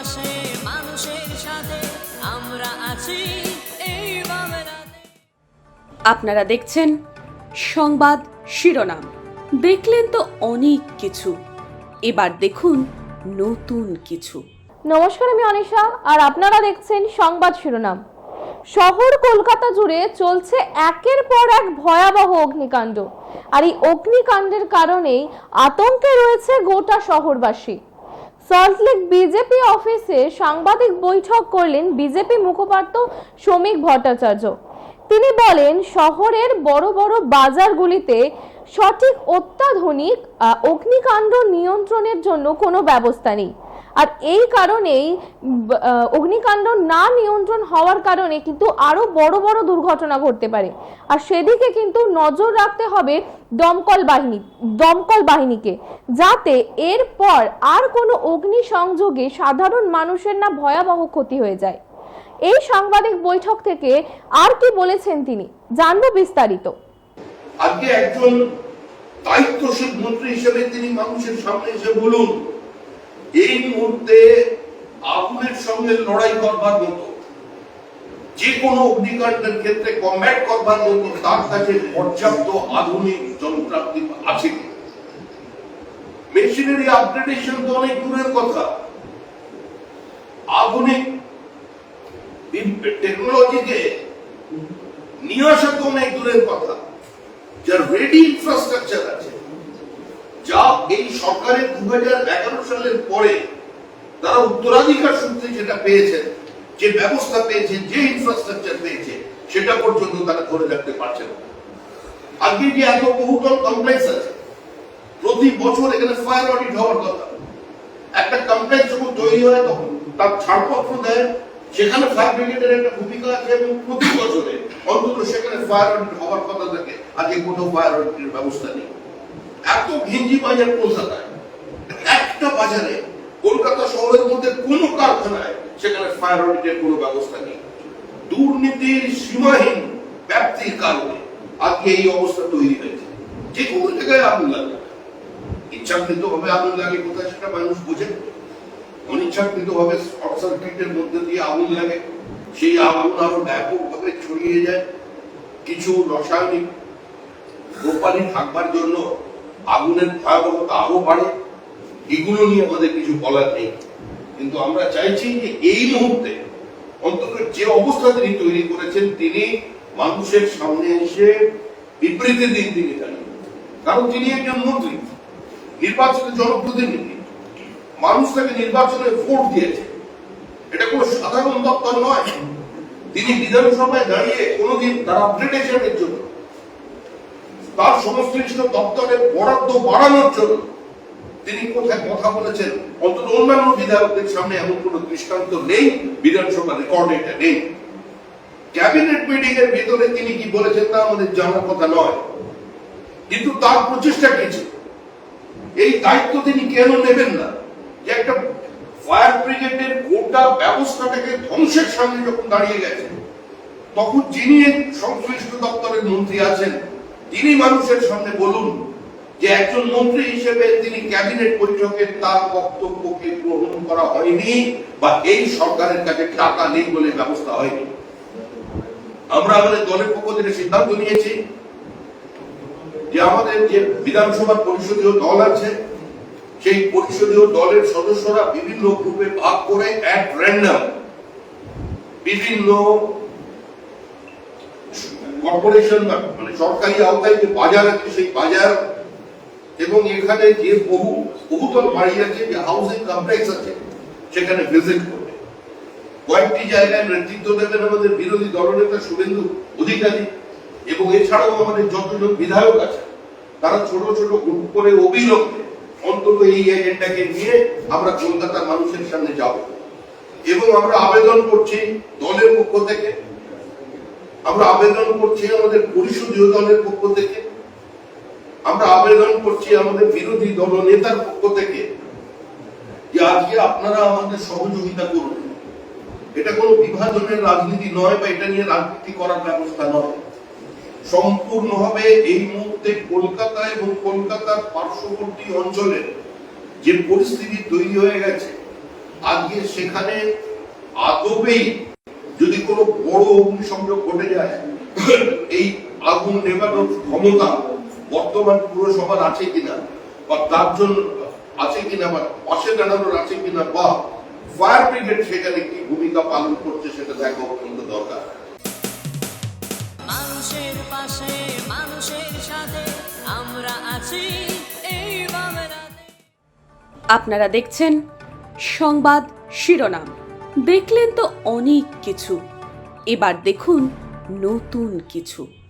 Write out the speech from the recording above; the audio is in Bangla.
পাশে মানুষের সাথে আমরা আছি এই বাংলাতে। আপনারা দেখছেন সংবাদ শিরোনাম। দেখলেন তো অনেক কিছু, এবার দেখুন নতুন কিছু। নমস্কার, আমি অনিশা আর আপনারা দেখছেন সংবাদ শিরোনাম। শহর কলকাতা জুড়ে চলছে একের পর এক ভয়াবহ অগ্নিকাণ্ড, আর এই অগ্নিকাণ্ডের কারণেই আতঙ্কে রয়েছে গোটা শহরবাসী। সল্টলেক বিজেপি অফিসে সাংবাদিক বৈঠক করলেন বিজেপি মুখপাত্র শ্রমিক ভট্টাচার্য। তিনি বলেন, শহরের বড় বড় বাজারগুলিতে সঠিক অত্যাধুনিক অগ্নিকাণ্ড নিয়ন্ত্রণের জন্য কোনো ব্যবস্থা নেই, আর এই কারণেই অগ্নিকাণ্ড না নিয়ন্ত্রণ হওয়ার কারণে কিন্তু আরো বড় বড় দুর্ঘটনা ঘটতে পারে। আর সেদিকে কিন্তু নজর রাখতে হবে দমকল বাহিনীকে, যাতে এরপর আর কোনো অগ্নি সংযোগে সাধারণ মানুষের না ভয়াবহ ক্ষতি হয়ে যায়। এই সাংবাদিক বৈঠক থেকে আর কি বলেছেন তিনি, জানবো বিস্তারিত। আজকে একজন দায়িত্বশীল মন্ত্রী হিসেবে তিনি মানুষের সামনে এসে বলুন, এই মুহূর্তে আগুনের সঙ্গে লড়াই করবার মতো, যে কোনো অগ্নিকাণ্ডের ক্ষেত্রে কমব্যাট করবার মতো তার কাছে পর্যাপ্ত আধুনিক যন্ত্রাংশ আছে। মেশিনারি আপগ্রেডেশন তো অনেক দূরের কথা, আধুনিক টেকনোলজিকে নিয়ে আসা তো অনেক দূরের কথা। যার রেডি ইনফ্রাস্ট্রাকচার আছে, যা এই সরকারের 2011 সালের পরে তারা উত্তরাধিকার সূত্রে যেটা পেয়েছেন, যে ব্যবস্থা পেয়েছে, যে ইনফ্রাস্ট্রাকচার পেয়েছে, সেটা পর্যন্ত তারা ধরে রাখতে পারছে না। আজকে যে এত বহুতল কমপ্লেক্স আছে, প্রতি বছর এখানে ফায়ার অডিট হওয়ার কথা। একটা কমপ্লেক্স যখন তৈরি হয় তখন তার ছাড়পত্র দেয়, সেখানে ফায়ার ব্রিগেডের একটা ভূমিকা আছে এবং প্রতি বছরে অন্তত সেখানে ফায়ার অডিট হওয়ার কথা থাকে। আজকে কোনো ফায়ার অডিটের ব্যবস্থা নেই। এত ঘিঞ্জি বাজার কলকাতায়, একটা বাজারে কলকাতা শহরের মধ্যে কোনো কারখানায় সেখানে ফায়ার অডিটের কোনো ব্যবস্থা নেই। দুর্নীতির সীমাহীন ব্যাপ্তির কারণে আজকে এই অবস্থা তৈরি হয়েছে। যে কোনো জায়গায় আগুন লাগে, ইচ্ছাকৃত ভাবে আগুন লাগে কোথায় সেটা মানুষ বোঝে, অনিচ্ছাকৃত ভাবে শর্ট সার্কিটের মধ্যে দিয়ে আগুন লাগে, সেই আগুন আরো ব্যাপকভাবে ছড়িয়ে যায়। কিছু রাসায়নিক কোম্পানি থাকবার জন্য আগুনের ভয়াবহতা আরো বাড়ে। এগুলো নিয়ে আমাদের কিছু বলার নেই, কিন্তু আমরা চাইছি যে এই মুহূর্তে অন্তত যে অবস্থা তিনি তৈরি করেছেন, তিনি মানুষের সামনে এসে বিবৃতি দিন তিনি জানেন। কারণ তিনি একজন মন্ত্রী, নির্বাচিত জনপ্রতিনিধি, মানুষ তাকে নির্বাচনে ভোট দিয়েছে। এটা কোনো সাধারণ দপ্তর নয়। তিনি বিধানসভায় দাঁড়িয়ে কোনোদিন তার আপগ্রেডেশনের জন্য, তার সংশ্লিষ্ট দপ্তরের বরাদ্দ বাড়ানোর জন্য তিনি কোথায় কথা বলেছেন, অন্তত অন্যান্য বিধায়কদের সামনে এমন কোন দৃষ্টান্ত নেই। বিধানসভা রেকর্ডে এটা নেই। ক্যাবিনেট মিটিং এর ভিতরে তিনি কি বলেছেন তা আমাদের জানার কথা নয়, কিন্তু তার প্রচেষ্টা কিছু। এই দায়িত্ব তিনি কেন নেবেন না? যে একটা ফায়ার ব্রিগেডের গোটা ব্যবস্থাটাকে ধ্বংসের সামনে যখন দাঁড়িয়ে গেছে, তখন যিনি সংশ্লিষ্ট দপ্তরের মন্ত্রী আছেন, তিনি মানুষের সামনে বলুন যে একজন মন্ত্রী হিসেবে তিনি ক্যাবিনেট বৈঠকে তার বক্তব্যকে গ্রহণ করা হয়নি, বা এই সরকারের কাছে টাকা নেই বলে ব্যবস্থা হয়নি। আমরা আমাদের দলের পক্ষ থেকে সিদ্ধান্ত নিয়েছি যে আমাদের যে বিধানসভার পরিষদীয় দল আছে, সেই পরিষদীয় দলের সদস্যরা বিভিন্ন গ্রুপে ভাগ করে অ্যাট র্যান্ডম বিভিন্ন কর্পোরেশন মানে সরকারি আওতায় যে বাজার আছে, সেই বাজার এবং এখানে যে বহুতল বাড়ি আছে, যে হাউসিং কমপ্লেক্স আছে, সেখানে ভিজিট করবে। কয়েকটি জায়গায় নেতৃত্ব দেবেন আমাদের বিরোধী দলনেতা শুভেন্দু অধিকারী, এবং এছাড়াও আমাদের যতজন বিধায়ক আছে, তারা ছোট ছোট গ্রুপ করে অবিলম্বে অন্তত এই এজেন্ডাকে নিয়ে আমরা কলকাতার মানুষের সামনে যাব। এবং আমরা আবেদন করছি দলের পক্ষ থেকে, আমরা আবেদন করছি আমাদের পরিষদীয় দলের পক্ষ থেকে, আমরা আবেদন করছি আমাদের বিরোধী দল নেতার পক্ষ থেকে, যে আজকে আপনারা আমাদের সহযোগিতা করুন। এটা কোনো বিভাজনের রাজনীতি নয়, বা এটা নিয়ে রাজনীতি করার ব্যবস্থা নয়। সম্পূর্ণভাবে এই মুহূর্তে কলকাতা এবং কলকাতার পার্শ্ববর্তী অঞ্চলের যে পরিস্থিতি তৈরি হয়ে গেছে, আজকে সেখানে আদবেই যদি কোনো বড় অগ্নিসংযোগ ঘটে যায়, এই আগুন নেভানোর ক্ষমতা বর্তমান পুরসভার আছে কিনা, বা তার জন্য আছে কিনা, বা পাশে দাঁড়ানোর আছে কিনা, বা ফায়ার ব্রিগেড সেখানে কি ভূমিকা পালন করছে সেটা দেখা অত্যন্ত দরকার। মানুষের পাশে মানুষের সাথে আমরা আছি এই বাংলাতে। আপনারা দেখছেন সংবাদ শিরোনাম। দেখলেন তো অনেক কিছু, এবার দেখুন নতুন কিছু।